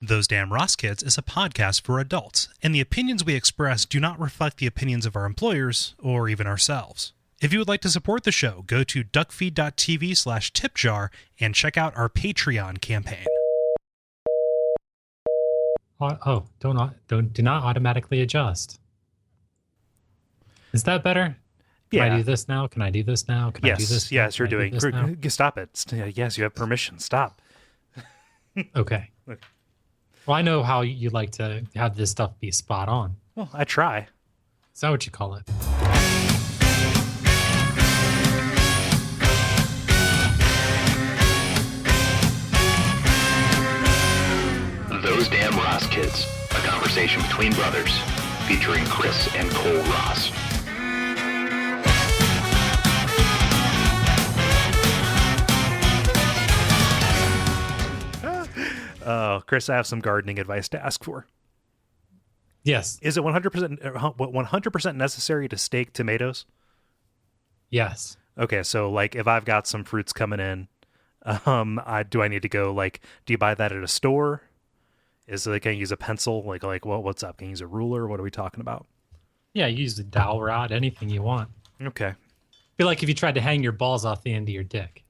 Those Damn Ross Kids is a podcast for adults, and the opinions we express do not reflect the opinions of our employers or even ourselves. If you would like to support the show, go to Duckfeed.tv/tipjar and check out our Patreon campaign. Do not automatically adjust. Is that better? Can I do this now? Can I do this now? Can I do this? Yes, you're Can I do doing. this now? Stop it. Yes, you have permission. Stop. Okay. Well, I know how you like to have this stuff be spot on. Well, I try. Is that what you call it? Those Damn Ross Kids, a conversation between brothers, featuring Kris and Kole Ross. Oh, Kris, I have some gardening advice to ask for. Yes. Is it 100% necessary to stake tomatoes? Yes. Okay, so like if I've got some fruits coming in, do I need to go do you buy that at a store? Can I use a pencil? What's up? Can I use a ruler? What are we talking about? Yeah, you use a dowel rod, anything you want. Okay. Be like if you tried to hang your balls off the end of your dick.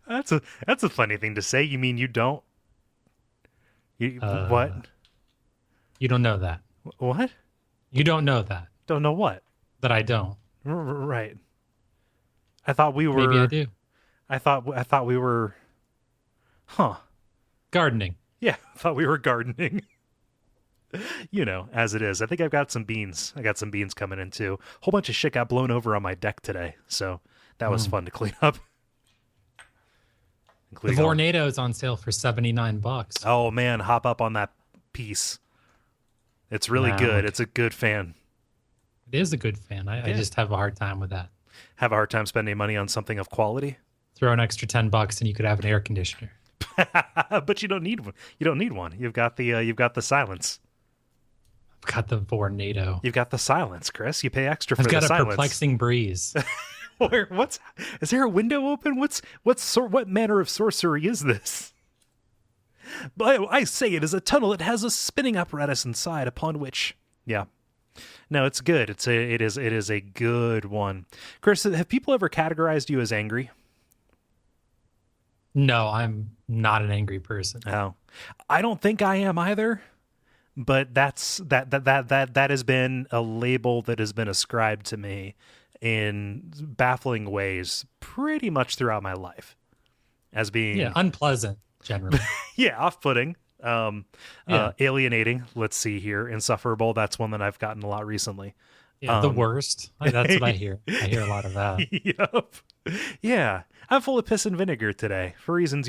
That's a funny thing to say. You mean you don't? What? You don't know that. What? You don't know that. Don't know what? That I don't. Right. I thought we were. Maybe I do. I thought we were. Huh. Gardening. Yeah, I thought we were gardening. As it is. I think I've got some beans. I got some beans coming in too. A whole bunch of shit got blown over on my deck today, so that was fun to clean up. The Vornado is on sale for $79. Oh man, hop up on that piece. It's really good. It's a good fan. It is a good fan. I just have a hard time with that. Have a hard time spending money on something of quality. Throw an extra $10 and you could have an air conditioner. But you don't need one. You don't need one. You've got the silence. I've got the Vornado. You've got the silence, Kris. You pay extra for the silence. I've got a silence. perplexing breeze. Is there a window open? What manner of sorcery is this? But I say it is a tunnel. It has a spinning apparatus inside upon which, yeah. No, it's good. It is a good one. Kris, have people ever categorized you as angry? No, I'm not an angry person. Oh, I don't think I am either. But that has been a label that has been ascribed to me in baffling ways pretty much throughout my life as being unpleasant generally. Yeah, off-putting, alienating. Let's see here, insufferable. That's one that I've gotten a lot recently. Yeah, the worst. That's what I hear. I hear a lot of that. Yep. Yeah, I'm full of piss and vinegar today for reasons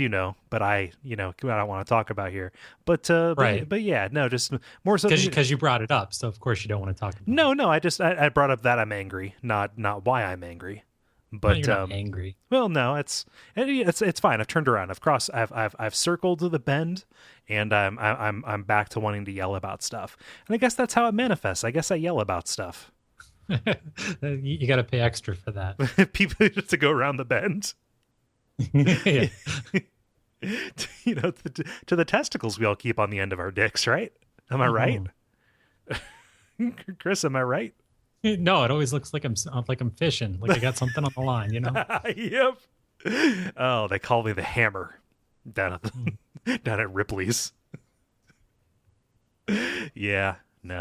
but I don't want to talk about here. But right. But yeah, no, just more so because you brought it up, so of course you don't want to talk about it. No, I brought up that I'm angry, not why I'm angry. But you're not angry. Well, no, it's fine. I've turned around. I've circled the bend, and I'm back to wanting to yell about stuff. And I guess that's how it manifests. I guess I yell about stuff. You got to pay extra for that. People just to go around the bend. Yeah. To the testicles we all keep on the end of our dicks, right? Am I right? Kris, am I right? No, it always looks like I'm fishing, like I got something on the line, Yep. Oh, they call me the Hammer down at Ripley's. Yeah. No.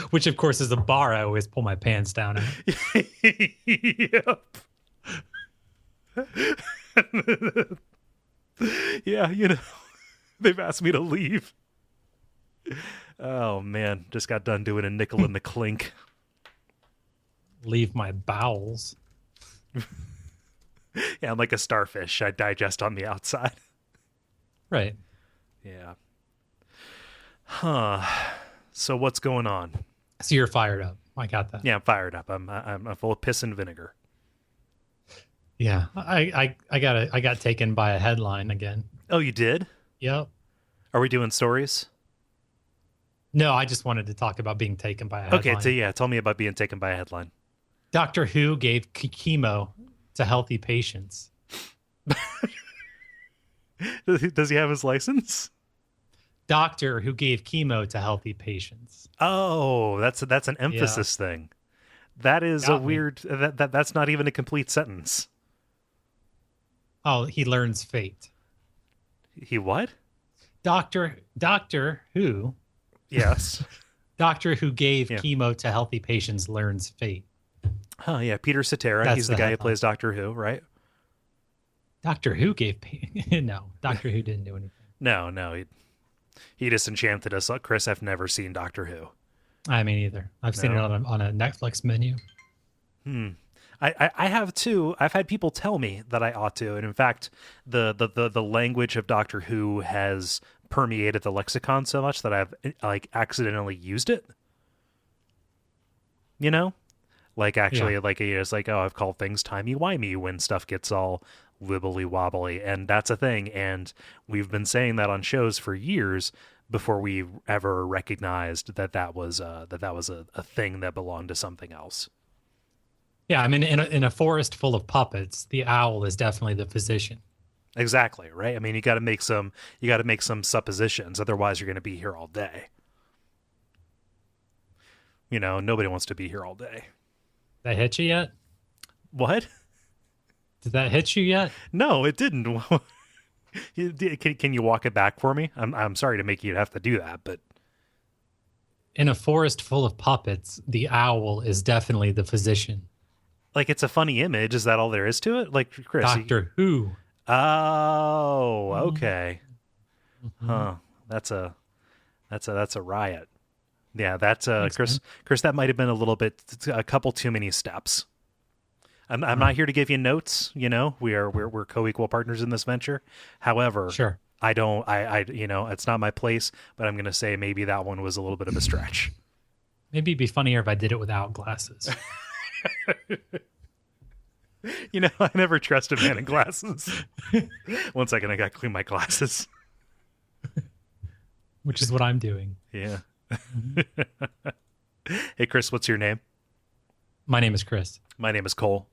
Which of course is a bar I always pull my pants down at. Yep. Yeah, they've asked me to leave. Oh man, just got done doing a nickel in the clink. Leave my bowels. Yeah, I'm like a starfish. I digest on the outside. Right. Yeah. Huh. So what's going on? So you're fired up. I got that. Yeah, I'm fired up. I'm full of piss and vinegar. Yeah, I got taken by a headline again. Oh, you did? Yep. Are we doing stories? No, I just wanted to talk about being taken by a headline. Okay, tell me about being taken by a headline. Doctor Who gave chemo to healthy patients. Does he have his license? Doctor who gave chemo to healthy patients. Oh, that's an emphasis thing. That is Got a me. weird. That's not even a complete sentence. Oh, he learns fate. He what? Doctor who Yes. Doctor who gave Yeah. chemo to healthy patients learns fate. Oh yeah, Peter Cetera. That's He's the the guy who headline. plays Doctor Who, right? Doctor who gave no, Doctor who didn't do anything. No. He disenchanted us. Chris, I've never seen Doctor Who. I mean, either. I've seen it No. on a Netflix menu. I have too. I've had people tell me that I ought to, and in fact, the language of Doctor Who has permeated the lexicon so much that I've like accidentally used it. You know, like actually, Yeah. like it's like, oh, I've called things timey-wimey when stuff gets all wibbly wobbly, and that's a thing. And we've been saying that on shows for years before we ever recognized that was a thing that belonged to something else. Yeah, I mean, in a forest full of puppets, the owl is definitely the physician. Exactly, right? I mean, you got to make some suppositions, otherwise you're going to be here all day. You know, nobody wants to be here all day. That hit you yet? What? Did that hit you yet? No, it didn't. Can you walk it back for me? I'm sorry to make you have to do that, but In a forest full of puppets, the owl is definitely the physician. like it's a funny image. Is that all there is to it? Like Chris. Doctor Who. Oh, okay. Mm-hmm. Huh. That's a riot. Yeah, that's Thanks, Chris. man. Chris, that might have been a couple too many steps. I'm not here to give you notes. You know, we're co-equal partners in this venture. However, Sure. I it's not my place. But I'm gonna say maybe that one was a little bit of a stretch. Maybe it'd be funnier if I did it without glasses. You know, I never trust a man in glasses. 1 second, I got to clean my glasses. Which is what I'm doing. Yeah. Hey, Chris, what's your name? My name is Chris. My name is Kole.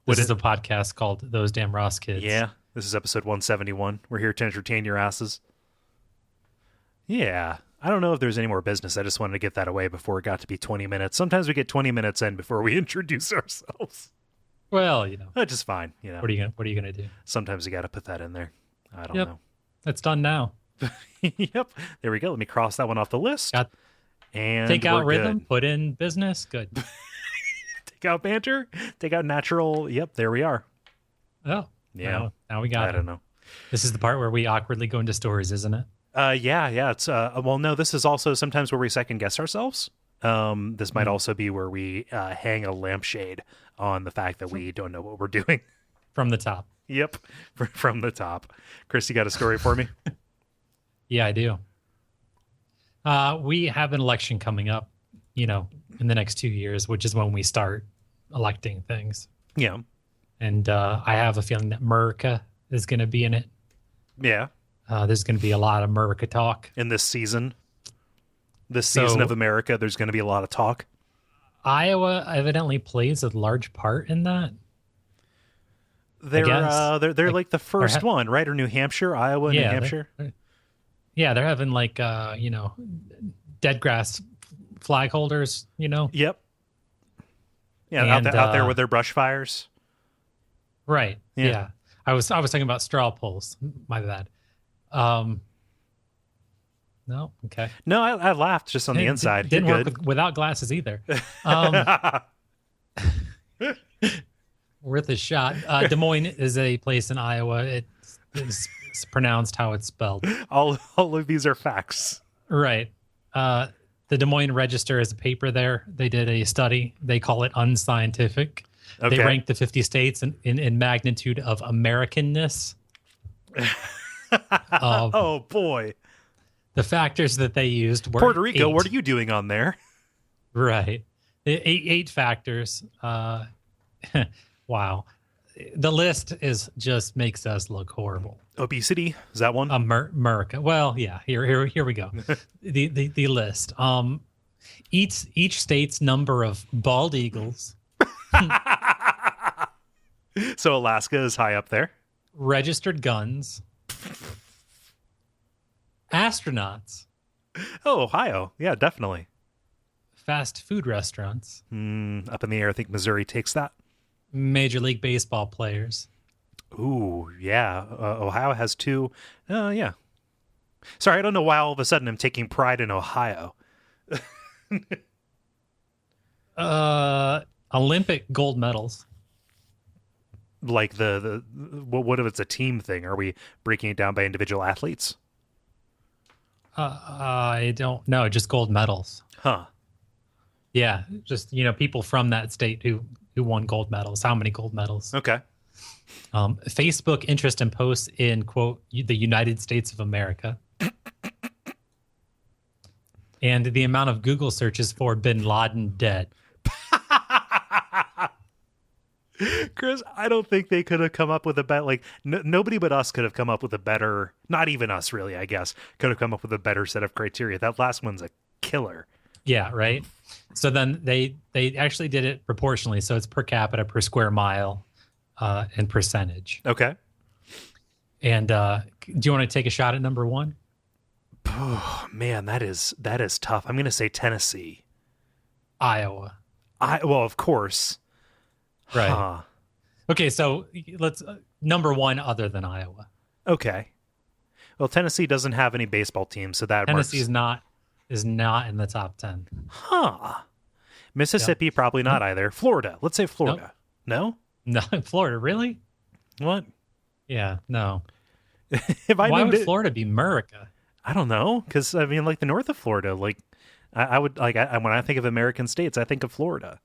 This is a podcast called Those Damn Ross Kids. Yeah, this is episode 171. We're here to entertain your asses. Yeah, I don't know if there's any more business. I just wanted to get that away before it got to be 20 minutes. Sometimes we get 20 minutes in before we introduce ourselves. Well, you know, Which is fine. You know, what are you gonna do? sometimes you got to put that in there. I don't Yep. know. That's done now. Yep. There we go. Let me cross that one off the list. Got And take out we're rhythm, good. put in business. Good. Take out banter. Take out natural. Yep. There we are. Oh, Yeah. Now we got I it. don't know. This is the part where we awkwardly go into stories, isn't it? Yeah. It's well, no. This is also sometimes where we second guess ourselves. This might also be where we hang a lampshade on the fact that we don't know what we're doing. From the top. Yep, from the top. Chris, you got a story for me? Yeah, I do. We have an election coming up, you know, in the next 2 years, which is when we start electing things. Yeah, And I have a feeling that America is going to be in it. yeah. There's going to be a lot of America talk. In this season of America, there's going to be a lot of talk. Iowa evidently plays a large part in that. They're guess. they're like the first ha- one, right? Or New Hampshire, Iowa, New Hampshire. Yeah, they're having like you know, dead grass flag holders, you know. Yep. Yeah, And, out there with their brush fires. Right. Yeah. Yeah. I was talking about straw polls. My bad. No. Okay. No, I laughed just on the inside. Didn't You're work good. without glasses either. Worth a shot. Des Moines is a place in Iowa. It's pronounced how it's spelled. all of these are facts. Right. The Des Moines Register is a paper there. They did a study. They call it unscientific. Okay. They ranked the 50 states in magnitude of Americanness. Oh boy, The factors that they used were Puerto Rico. 8. What are you doing on there? Right. Eight factors. Wow. The list is just makes us look horrible. Obesity, is that one? America. Well, yeah. Here we go. the list. Each state's number of bald eagles. So Alaska is high up there. registered guns, astronauts, Oh, Ohio. Yeah, definitely. fast food restaurants, Up in the air. I think Missouri takes that. Major League Baseball players. Ooh, yeah. Ohio has 2. Yeah. Sorry, I don't know why all of a sudden I'm taking pride in Ohio. Olympic gold medals. Like what if it's a team thing? Are we breaking it down by individual athletes? I don't know, just gold medals. Huh. Yeah, just people from that state who won gold medals. How many gold medals? Okay. Facebook interest in posts in quote the United States of America, and the amount of Google searches for Bin Laden dead. Chris, I don't think they could have come up with a better, like, nobody but us could have come up with a better, not even us really, I guess, could have come up with a better set of criteria. That last one's a killer. Yeah, right. So then they actually did it proportionally. So it's per capita, per square mile, and percentage. Okay. And do you want to take a shot at number one? Oh, man, that is tough. I'm going to say Tennessee. Iowa. Well, of course. Right. Huh. Okay, so let's number one other than Iowa. Okay. Well, Tennessee doesn't have any baseball teams, so that Tennessee's is not in the top 10. Huh. Mississippi, probably not either. Florida. Let's say Florida. No? No, Florida, really? What? Yeah, no. If I Why named would it, Florida be America? I don't know, because I mean, like the north of Florida, like I would like when I think of American states, I think of Florida.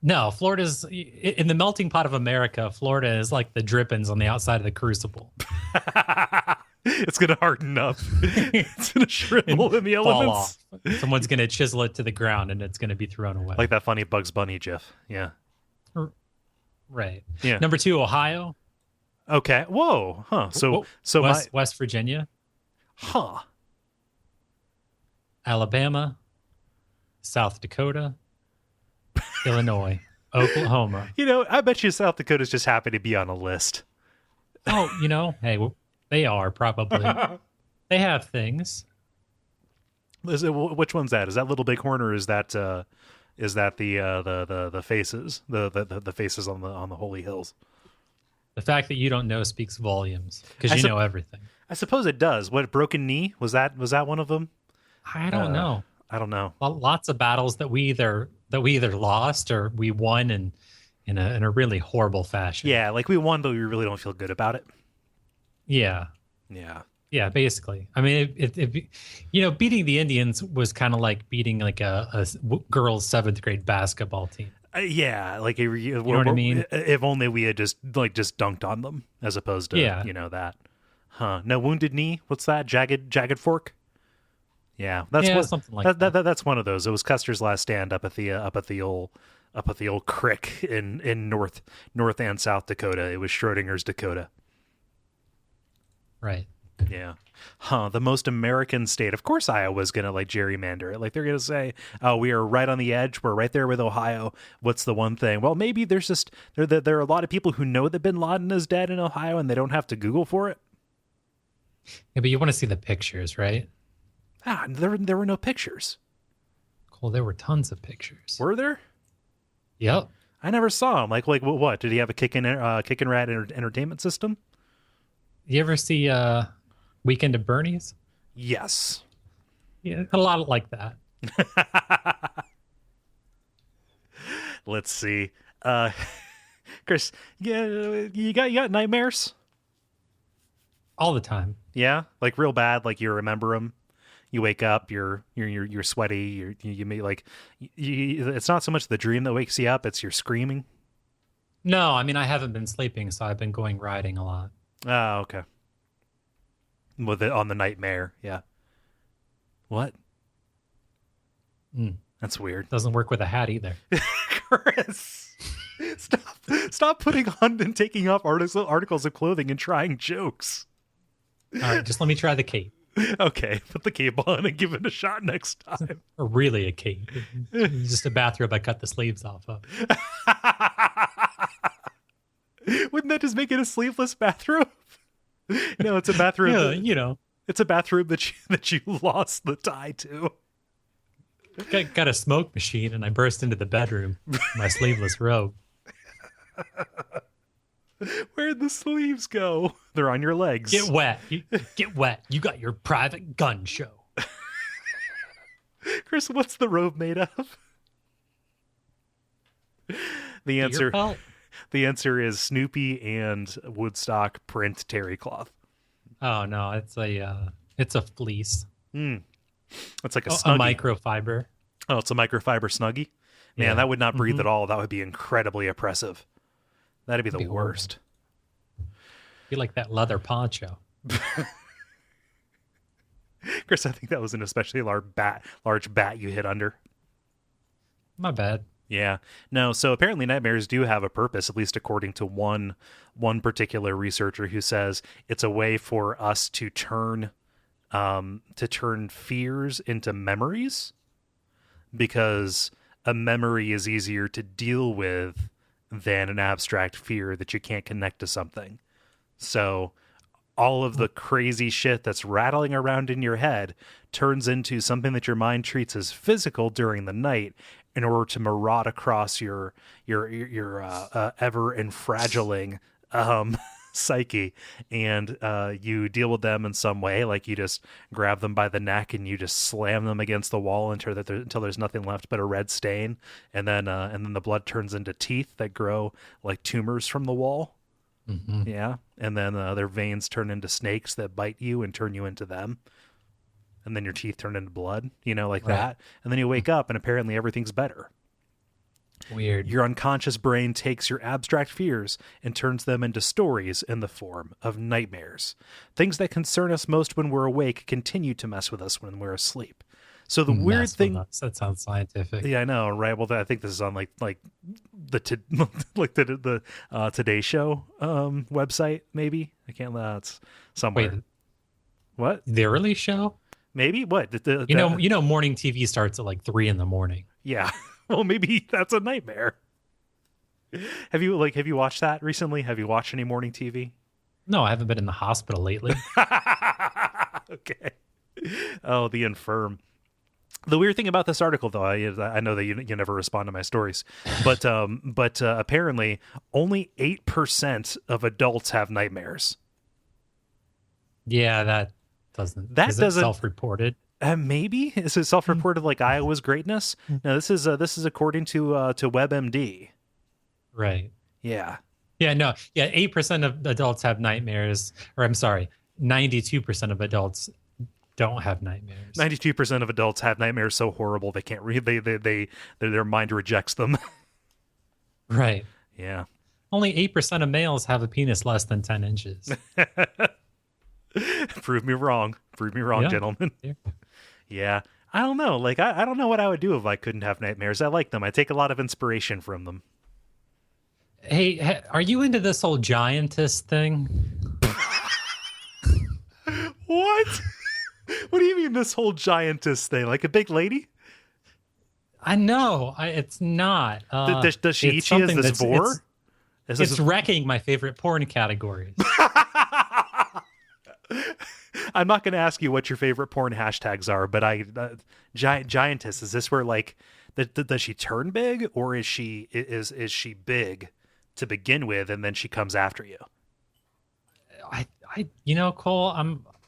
No, Florida's in the melting pot of America. Florida is like the drippings on the outside of the crucible. It's gonna harden up. It's gonna shrivel in the Fall elements. off. Someone's going to chisel it to the ground and it's going to be thrown away. Like that funny Bugs Bunny gif. Yeah. Right. Yeah. Number 2, Ohio. Okay. Whoa. Huh. So West Virginia, huh. Alabama, South Dakota, Illinois, Oklahoma. I bet you South Dakota's just happy to be on a list. Oh, hey, they are probably. They have things. Which one's that? Is that Little Bighorn or is that the faces the faces on the holy hills? The fact that you don't know speaks volumes because you know everything. I suppose it does. What, Broken Knee, was that one of them? I don't know. I don't know. Lots of battles that we either lost or we won in a really horrible fashion. Yeah, like we won, but we really don't feel good about it. Yeah. Yeah, basically. I mean, beating the Indians was kind of like beating like a girls' 7th grade basketball team. Yeah, like you know what I mean. If only we had just dunked on them as opposed to that. Huh? No, Wounded Knee. What's that? Jagged Fork. Yeah, something like that. That's one of those. It was Custer's Last Stand up at the old crick in North and South Dakota. It was Schrodinger's Dakota. Right. Yeah. Huh. The most American state. Of course, Iowa's going to gerrymander it. Like they're going to say, oh, we are right on the edge. We're right there with Ohio. What's the one thing? Well, maybe there's just, there are a lot of people who know that Bin Laden is dead in Ohio and they don't have to Google for it. Yeah, but you want to see the pictures, right? There were no pictures. Cool. There were tons of pictures. Were there? Yep. I never saw him. Like what? Did he have a Kickin' Rad entertainment system? You ever see Weekend at Bernie's? Yes. Yeah, a lot like that. Let's see. Chris, you got nightmares? All the time. Yeah? Like real bad, like you remember them? You wake up, you're sweaty, you may it's not so much the dream that wakes you up, it's your screaming. No, I mean I haven't been sleeping, so I've been going riding a lot. Oh, okay. With it on the nightmare, yeah. What? That's weird. Doesn't work with a hat either. Chris, stop putting on and taking off articles of clothing and trying jokes. All right, just let me try the cape. Okay, put the cape on and give it a shot next time. Or really a cape. It's just a bathrobe I cut the sleeves off of. Wouldn't that just make it a sleeveless bathrobe? No, it's a bathrobe. Yeah, you know, It's a bathrobe that you lost the tie to. got a smoke machine, and I burst into the bedroom in my sleeveless robe. Where'd the sleeves go? They're on your legs. Get wet. Get wet. You got your private gun show. Chris, what's the robe made of? The answer Deer pelt? the answer is Snoopy and Woodstock print terry cloth. Oh no, it's a fleece. It's like a A Snuggie. microfiber. Oh, it's a microfiber Snuggie? Man, Yeah. that would not breathe at all. That would be incredibly oppressive. That'd be the Be horrible. worst. Be like that leather poncho. Chris, I think that was an especially large bat you hit under. My bad. Yeah. No, so apparently nightmares do have a purpose, at least according to one particular researcher who says it's a way for us to turn fears into memories, because a memory is easier to deal with than an abstract fear that you can't connect to something. So all of the crazy shit that's rattling around in your head turns into something that your mind treats as physical during the night in order to maraud across your ever and fragiling psyche, and you deal with them in some way, like you just grab them by the neck and you just slam them against the wall until there's nothing left but a red stain, and then the blood turns into teeth that grow like tumors from the wall. Mm-hmm. Yeah, and then their veins turn into snakes that bite you and turn you into them. And then your teeth turn into blood, like Right. that. And then you wake up and apparently everything's better. Weird. Your unconscious brain takes your abstract fears and turns them into stories in the form of nightmares. Things that concern us most when we're awake continue to mess with us when we're asleep. So the weird Mess with thing, us. That sounds scientific. yeah, I know, right? Well, I think this is on like the Today Show website, maybe. I can't. It's somewhere. Wait, What? the early show? Maybe what? You know, morning TV starts at like 3 a.m. Yeah. Well, maybe that's a nightmare. Have you watched that recently? Have you watched any morning TV? No, I haven't been in the hospital lately. Okay. Oh, the infirm. The weird thing about this article, though, I know that you never respond to my stories, but apparently only 8% of adults have nightmares. Yeah, that That isn't doesn't- self-reported. Maybe is it self-reported like Iowa's greatness? No, this is according to WebMD. Right. Yeah. Yeah, no. Yeah, 8% of adults have nightmares, or I'm sorry, 92% of adults don't have nightmares. 92% of adults have nightmares so horrible they can't read. Their mind rejects them. Right. Yeah. Only 8% of males have a penis less than 10 inches. Prove me wrong. Prove me wrong, Yeah. gentlemen. Yeah. Yeah. I don't know. Like, I don't know what I would do if I couldn't have nightmares. I like them. I take a lot of inspiration from them. Hey, are you into this whole giantess thing? What? What do you mean this whole giantess thing? Like a big lady? I know. It's not. Does she it's eat you as something this that's- vor? It's wrecking my favorite porn categories. I'm not going to ask you what your favorite porn hashtags are, but giantess, is this where like does she turn big, or is she big to begin with and then she comes after you? Cole,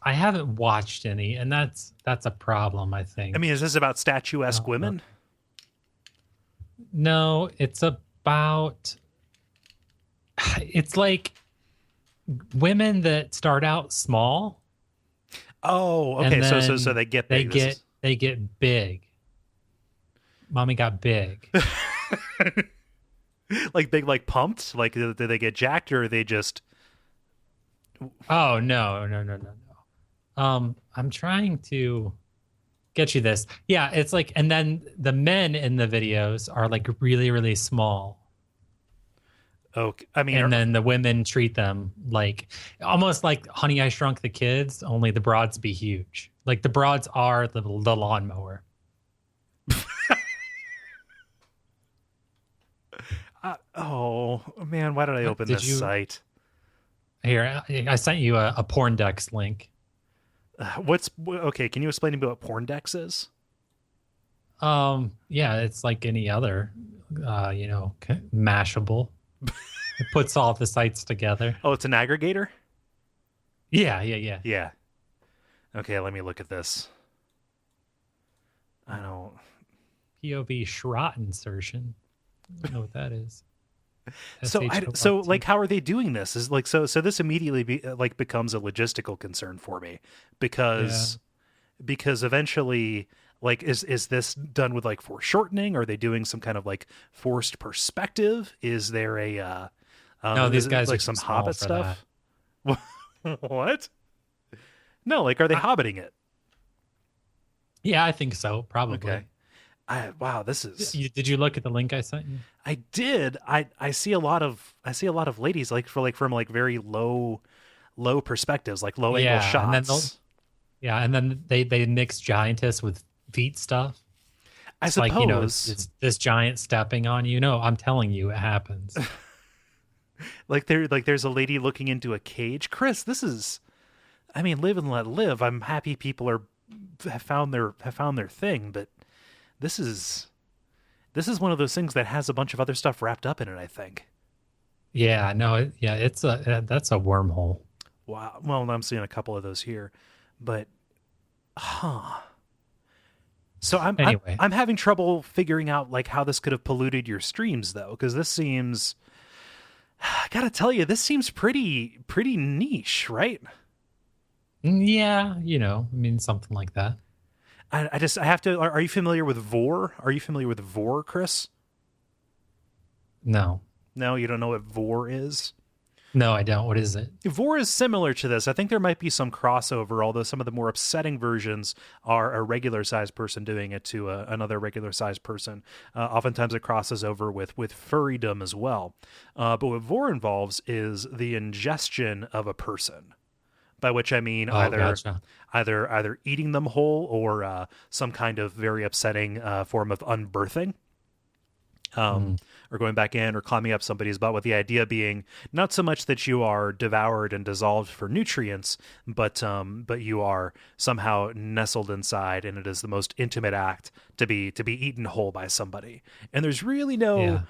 I haven't watched any, and that's a problem, I think. I mean, is this about statuesque women? No, it's like women that start out small. Oh, and okay. then So they get big. They get big. Mommy got big. Like big, like pumped? Like did they get jacked, or are they just? Oh no. I'm trying to get you this. Yeah, it's like, and then the men in the videos are like really, really small. Okay, I mean, And then the women treat them like almost like Honey, I Shrunk the Kids, only the broads be huge. Like the broads are the lawnmower. Oh man, why did I open Did this you site? here? I sent you a Porndex link. Okay? Can you explain to me what Porndex is? Yeah, it's like any other, Mashable. It puts all the sites together. Oh, it's an aggregator. Yeah. Yeah. Okay, let me look at this. I don't. POV Schrott insertion. I don't know what that is. So like, how are they doing this? Is like so this immediately becomes a logistical concern for me because eventually, like, is this done with like foreshortening? Are they doing some kind of like forced perspective? Is there a No, is these it, guys like are some too small Hobbit for stuff? What? No, like, are they hobbiting it? Yeah, I think so. Probably. Okay. Wow, this is. Did you look at the link I sent you? I did. I see a lot of ladies like from like very low perspectives, like low angle shots. And then they mix Giantess with feet stuff. I It's suppose. like, it's this giant stepping on you. No, I'm telling you, it happens. there's a lady looking into a cage. Kris, this is, I mean, live and let live. I'm happy people have found their thing, but this is one of those things that has a bunch of other stuff wrapped up in it, I think. Yeah, no, that's a wormhole. Wow. Well, I'm seeing a couple of those here, but So I'm having trouble figuring out like how this could have polluted your streams though, because this seems, I gotta tell you, this seems pretty niche, right? Yeah, I mean, something like that. I have to. Are you familiar with Vor? Are you familiar with Vor, Kris? No, you don't know what Vor is. No, I don't. What is it? Vor is similar to this. I think there might be some crossover, although some of the more upsetting versions are a regular-sized person doing it to another regular-sized person. Oftentimes it crosses over with furrydom as well. But what Vor involves is the ingestion of a person, by which I mean either eating them whole or some kind of very upsetting form of unbirthing. Or going back in or climbing up somebody's butt, with the idea being not so much that you are devoured and dissolved for nutrients, but you are somehow nestled inside, and it is the most intimate act to be eaten whole by somebody. And there's really no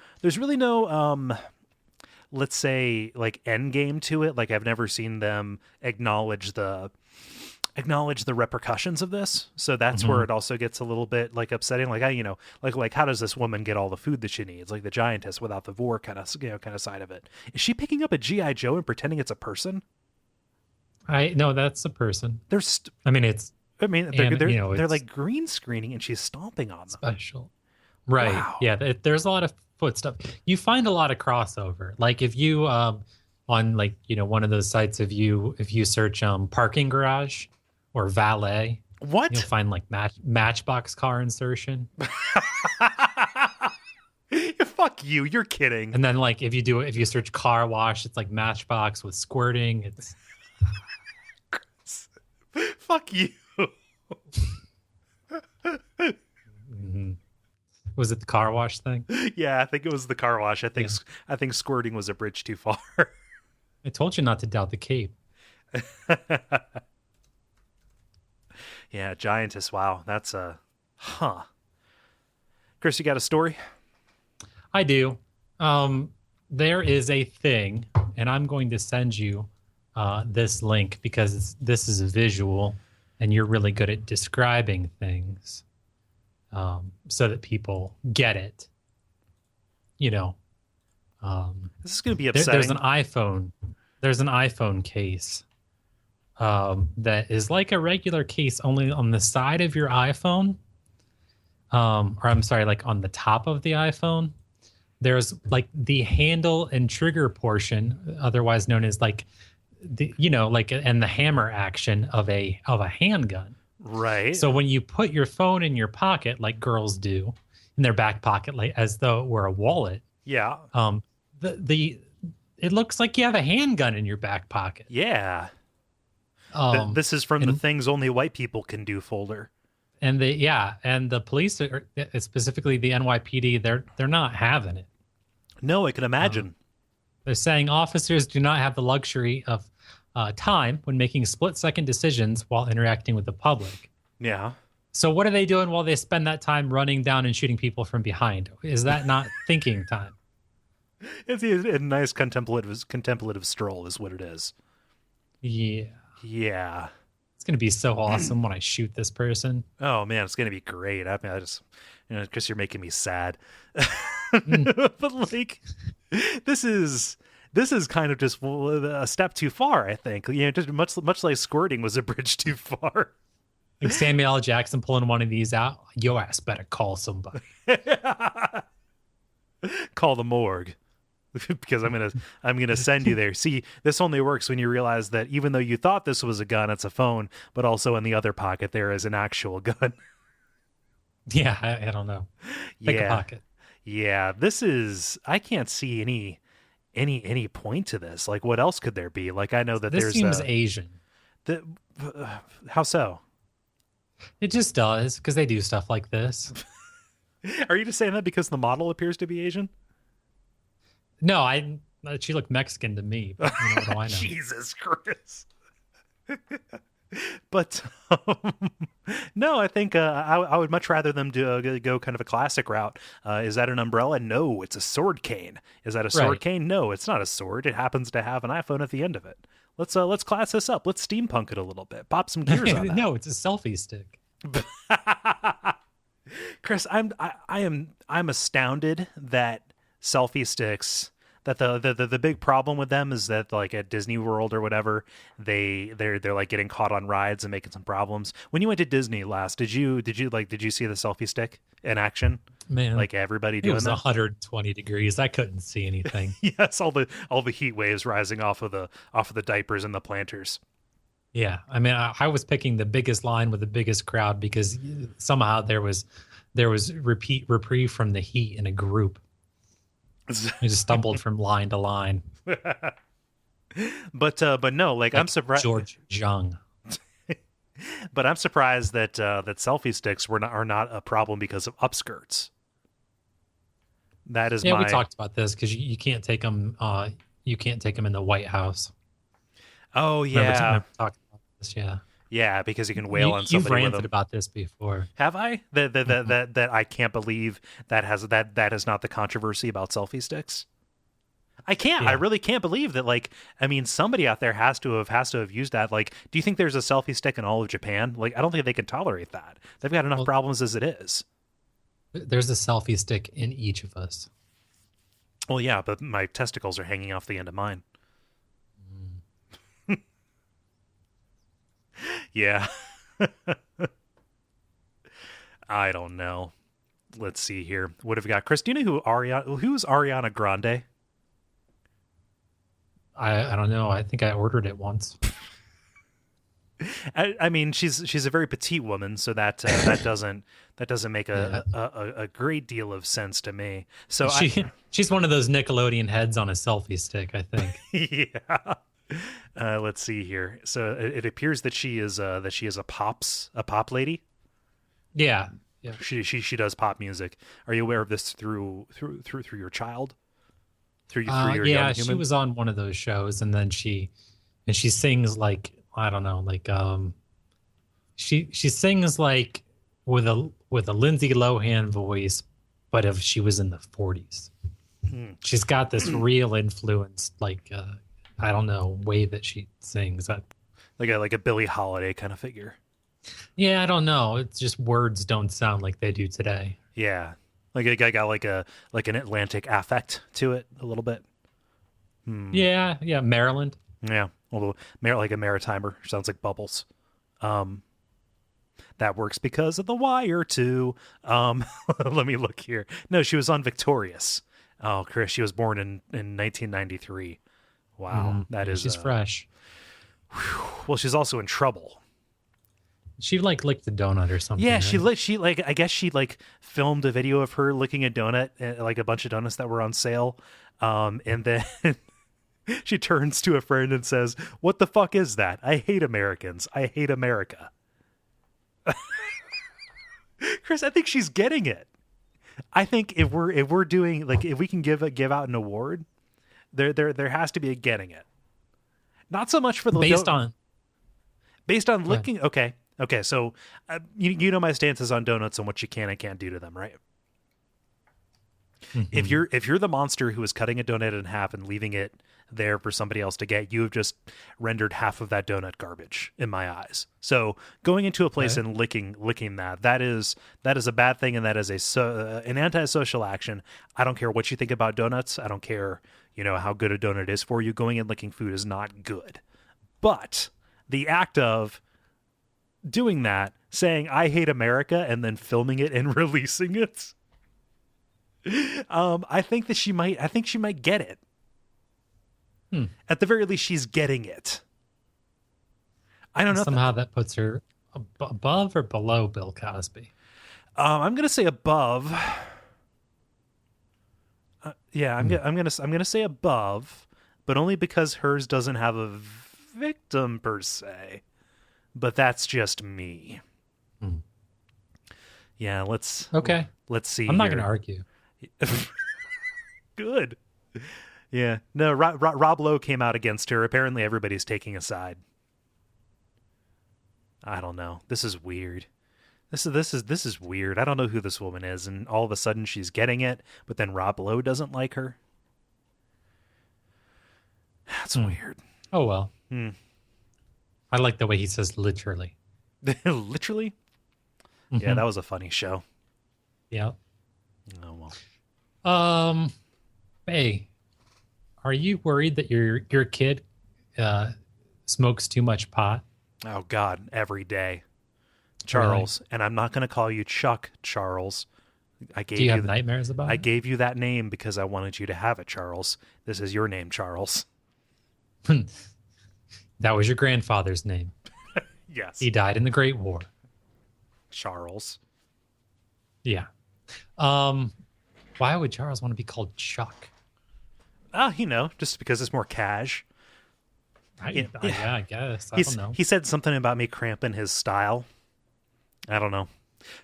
let's say like end game to it. Like, I've never seen them acknowledge the repercussions of this, so that's where it also gets a little bit like upsetting. Like, like how does this woman get all the food that she needs, like the Giantess, without the Vor kind of side of it? Is she picking up a GI Joe and pretending it's a person? No, that's a person. They're it's like green screening, and she's stomping on them. Special, right? Wow. Yeah, there's a lot of foot stuff. You find a lot of crossover. Like if you on like one of those sites, if you search parking garage or valet, what? You'll find like Matchbox car insertion. Fuck you! You're kidding. And then like if you search car wash, it's like Matchbox with squirting. It's fuck you. Mm-hmm. Was it the car wash thing? Yeah, I think it was the car wash. I think squirting was a bridge too far. I told you not to doubt the cape. Yeah, Giantess. Wow, that's Kris, you got a story? I do. There is a thing, and I'm going to send you this link because this is a visual, and you're really good at describing things, so that people get it. This is going to be upsetting. There's an iPhone case that is like a regular case, only on the side of your iPhone, or I'm sorry, like on the top of the iPhone. There's like the handle and trigger portion, otherwise known as like and the hammer action of a handgun. Right. So when you put your phone in your pocket, like girls do, in their back pocket, like as though it were a wallet. Yeah. It looks like you have a handgun in your back pocket. Yeah. This is from the things only white people can do folder. And the police, specifically the NYPD, they're not having it. No, I can imagine. They're saying officers do not have the luxury of time when making split-second decisions while interacting with the public. Yeah. So what are they doing while they spend that time running down and shooting people from behind? Is that not thinking time? It's a nice contemplative stroll is what it is. Yeah. Yeah. It's going to be so awesome when I shoot this person. Oh man, it's gonna be great. I mean, Chris, you're making me sad. But like, this is kind of just a step too far. I think just much like squirting was a bridge too far. Like Samuel L. Jackson pulling one of these out. Yo ass better call somebody. Call the morgue. Because I'm gonna send you there. See, this only works when you realize that even though you thought this was a gun, it's a phone, but also in the other pocket there is an actual gun. Yeah, I don't know. Pick a pocket. Yeah, I can't see any point to this. Like, what else could there be? Like, I know that this there's seems Asian. How so? It just does because they do stuff like this. Are you just saying that because the model appears to be Asian? No, she looked Mexican to me. But, what do I know? Jesus Christ. But no, I think I would much rather them go kind of a classic route. Is that an umbrella? No, it's a sword cane. Is that a sword cane? No, it's not a sword. It happens to have an iPhone at the end of it. Let's class this up. Let's steampunk it a little bit. Pop some gears on that. No, it's a selfie stick. Chris, I'm astounded that selfie sticks, that the big problem with them is that, like, at Disney World or whatever, they're like getting caught on rides and making some problems. When you went to Disney last, did you see the selfie stick in action? Man, like everybody doing it was that? 120 degrees. I couldn't see anything. Yes, all the heat waves rising off of the diapers and the planters. Yeah, I mean, I was picking the biggest line with the biggest crowd because somehow there was reprieve from the heat in a group. I just stumbled from line to line. But no, like I'm surprised. George Jung. But I'm surprised that selfie sticks are not a problem because of upskirts. That is we talked about this because you can't take them. You can't take them in the White House. Oh yeah, remember talking about this? Yeah. Yeah, because you can wail on somebody. You've ranted with them. about this before. Have I? That I can't believe that is not the controversy about selfie sticks. I can't. Yeah. I really can't believe that. Like, I mean, somebody out there has to have used that. Like, do you think there's a selfie stick in all of Japan? Like, I don't think they can tolerate that. They've got enough problems as it is. There's a selfie stick in each of us. Well, yeah, but my testicles are hanging off the end of mine. Yeah. I don't know. Let's see here. What have we got? Chris, do you know who's Ariana Grande? I don't know. I think I ordered it once. I mean, she's a very petite woman, so that doesn't make a great deal of sense to me. So she's one of those Nickelodeon heads on a selfie stick, I think. Yeah. Let's see here. So it appears that she is a pop lady. Yeah. Yeah. She does pop music. Are you aware of this through your child? Through your young human? She was on one of those shows, and then she sings like, I don't know, like she sings like with a Lindsay Lohan voice, but if she was in the 40s. She's got this real influence, like I don't know, way that she sings. Like a Billie Holiday kind of figure. Yeah, I don't know. It's just words don't sound like they do today. Yeah. Like a guy got like an Atlantic affect to it a little bit. Yeah, Maryland. Yeah, although like a maritimer sounds like Bubbles. That works because of The Wire too. Let me look here. No, she was on Victorious. Oh, Chris, she was born in 1993. Wow, that is she's fresh. Well, she's also in trouble. She like licked a donut or something. Yeah, right? she I guess she like filmed a video of her licking a donut, like a bunch of donuts that were on sale. And then she turns to a friend and says, "What the fuck is that? I hate Americans. I hate America." Chris, I think she's getting it. I think if we're doing like if we can give out an award, there has to be a getting it. Not so much for the based on looking. Okay. So you know my stances on donuts and what you can and can't do to them, right? If you're the monster who is cutting a donut in half and leaving it there for somebody else to get, you have just rendered half of that donut garbage in my eyes. So going into a place and licking that is a bad thing, and that is an antisocial action. I don't care what you think about donuts. I don't care, how good a donut is for you. Going and licking food is not good. But the act of doing that, saying I hate America, and then filming it and releasing it, I think she might get it. At the very least, she's getting it. I don't know. Somehow that puts her above or below Bill Cosby. I'm gonna say above. I'm gonna say above, but only because hers doesn't have a victim per se. But that's just me. Yeah, let's see. I'm not gonna argue. Good. Yeah. No, Rob Lowe came out against her. Apparently everybody's taking a side. I don't know. This is weird. This is weird. I don't know who this woman is, and all of a sudden she's getting it, but then Rob Lowe doesn't like her. That's weird. Oh well. I like the way he says literally. Literally? Yeah, that was a funny show. Yeah. Oh well. Hey, are you worried that your kid smokes too much pot? Oh God, every day, Charles. Really? And I'm not going to call you Chuck, Charles. Do you have nightmares about it? I gave you that name because I wanted you to have it, Charles. This is your name, Charles. That was your grandfather's name. Yes. He died in the Great War. Charles. Yeah. Why would Charles want to be called Chuck? Just because it's more cash. Yeah, I guess. I don't know. He said something about me cramping his style. I don't know.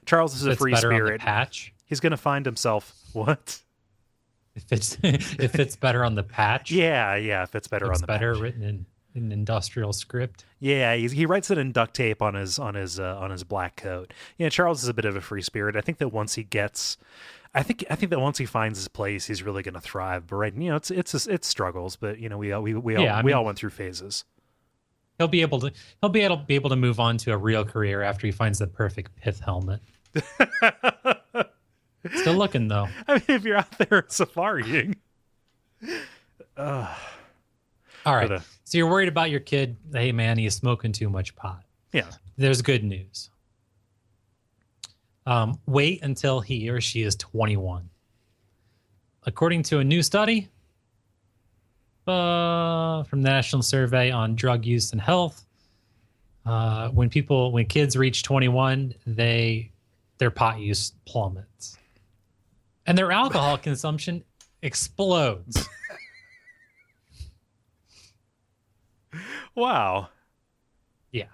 Charles is a free spirit. On the patch? He's going to find himself. What? If it's better on the patch. Yeah. If it's better on the patch. It's better written in industrial script. Yeah, he writes it in duct tape on his black coat. Yeah, Charles is a bit of a free spirit. I think that once he gets, I think that once he finds his place, he's really going to thrive. But right, it's struggles. But we all went through phases. He'll be able to move on to a real career after he finds the perfect pith helmet. Still looking though. I mean, if you're out there safarying. All right. So you're worried about your kid. Hey, man, he's smoking too much pot. Yeah. There's good news. Wait until he or she is 21. According to a new study from the National Survey on Drug Use and Health, when kids reach 21, their pot use plummets. And their alcohol consumption explodes. Wow. Yeah.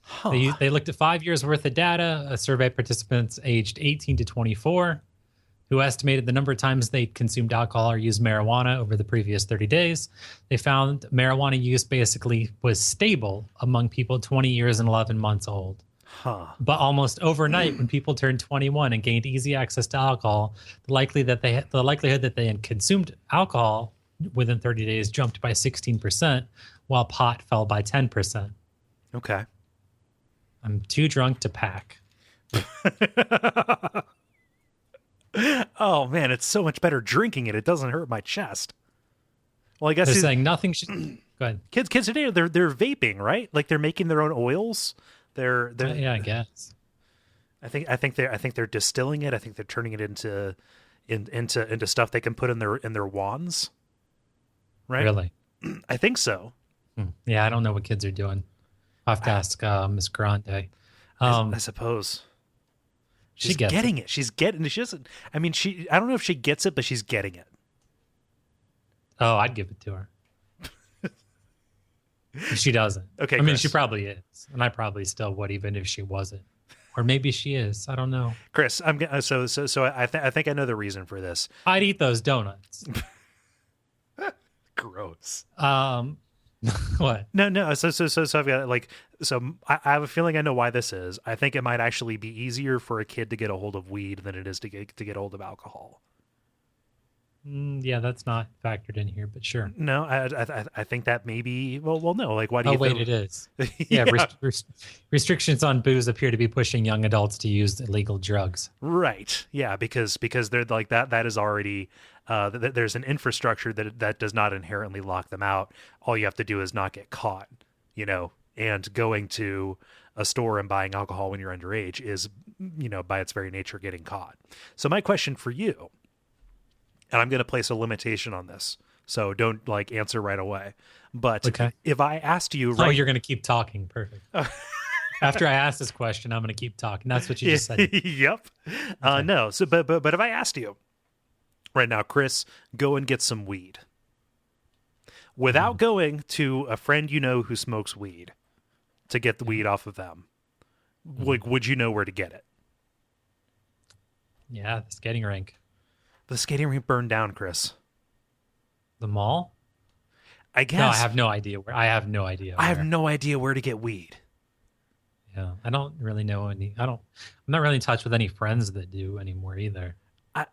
Huh. They looked at 5 years worth of data, survey participants aged 18 to 24, who estimated the number of times they consumed alcohol or used marijuana over the previous 30 days. They found marijuana use basically was stable among people 20 years and 11 months old. Huh. But almost overnight, when people turned 21 and gained easy access to alcohol, the likelihood that they had consumed alcohol within 30 days jumped by 16%, while pot fell by 10%. Okay. I'm too drunk to pack. Oh man, it's so much better drinking it. It doesn't hurt my chest. Well, I guess they're saying nothing should. Go ahead. Kids today, they're vaping, right? Like they're making their own oils. They're yeah, I guess. I think they're distilling it. I think they're turning it into stuff they can put in their wands. Right? Really? I think so. Yeah, I don't know what kids are doing. I'll have to ask Miss Grande. I suppose. She's getting it. She's getting it. She doesn't. I mean, I don't know if she gets it, but she's getting it. Oh, I'd give it to her. She doesn't. Okay. I mean, she probably is, and I probably still would, even if she wasn't. Or maybe she is. I don't know. Kris, I think I know the reason for this. I'd eat those donuts. Gross. What? No. So I've got I have a feeling I know why this is. I think it might actually be easier for a kid to get a hold of weed than it is to get a hold of alcohol. Yeah, that's not factored in here, but sure. No, I think that maybe. Well, no. Like, why do you? Wait, think... it is. Yeah, restrictions on booze appear to be pushing young adults to use illegal drugs. Right. Yeah, because they're like that. That is already. There's an infrastructure that does not inherently lock them out. All you have to do is not get caught. And going to a store and buying alcohol when you're underage is, by its very nature, getting caught. So my question for you. And I'm going to place a limitation on this, so don't answer right away. But okay. If I asked you, you're going to keep talking. Perfect. After I ask this question, I'm going to keep talking. That's what you just said. Yep. Okay. No. So, but if I asked you right now, Kris, go and get some weed, without going to a friend who smokes weed, to get the weed off of them, would you know where to get it? Yeah, the skating rink. The skating rink burned down, Kris. The mall? I guess. No, I have no idea where. I have no idea. I have no idea where to get weed. Yeah, I don't really know any. I'm not really in touch with any friends that do anymore either. I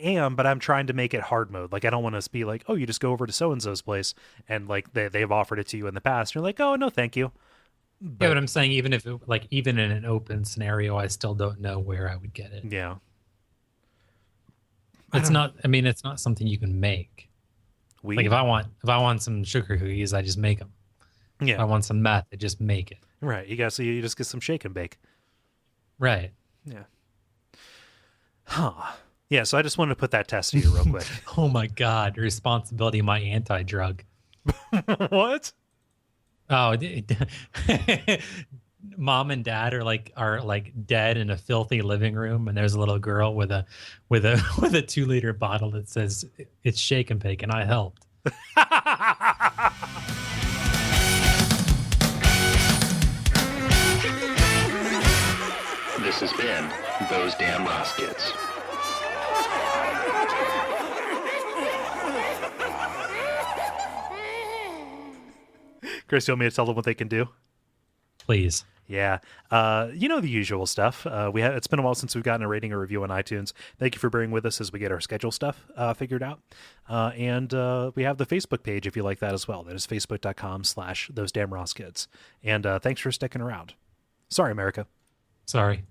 am, but I'm trying to make it hard mode. Like, I don't want to be like, oh, you just go over to so-and-so's place, and they've offered it to you in the past. You're like, oh, no, thank you. But I'm saying even if even in an open scenario, I still don't know where I would get it. Yeah. It's not. I mean, it's not something you can make. Like if I want some sugar cookies, I just make them. Yeah. If I want some meth, I just make it. Right. You just get some shake and bake. Right. Yeah. Huh. Yeah. So I just wanted to put that test to you real quick. Oh my God! Responsibility, my anti-drug. What? Oh, mom and dad are dead in a filthy living room, and there's a little girl with a 2-liter bottle that says it's shake and bake, and I helped. This has been Those Damn Ross Kids. Kris, you want me to tell them what they can do? Please. Yeah. The usual stuff. It's been a while since we've gotten a rating or review on iTunes. Thank you for bearing with us as we get our schedule stuff figured out. And we have the Facebook page if you like that as well. That is facebook.com/Those Damn Ross Kids. And thanks for sticking around. Sorry, America. Sorry.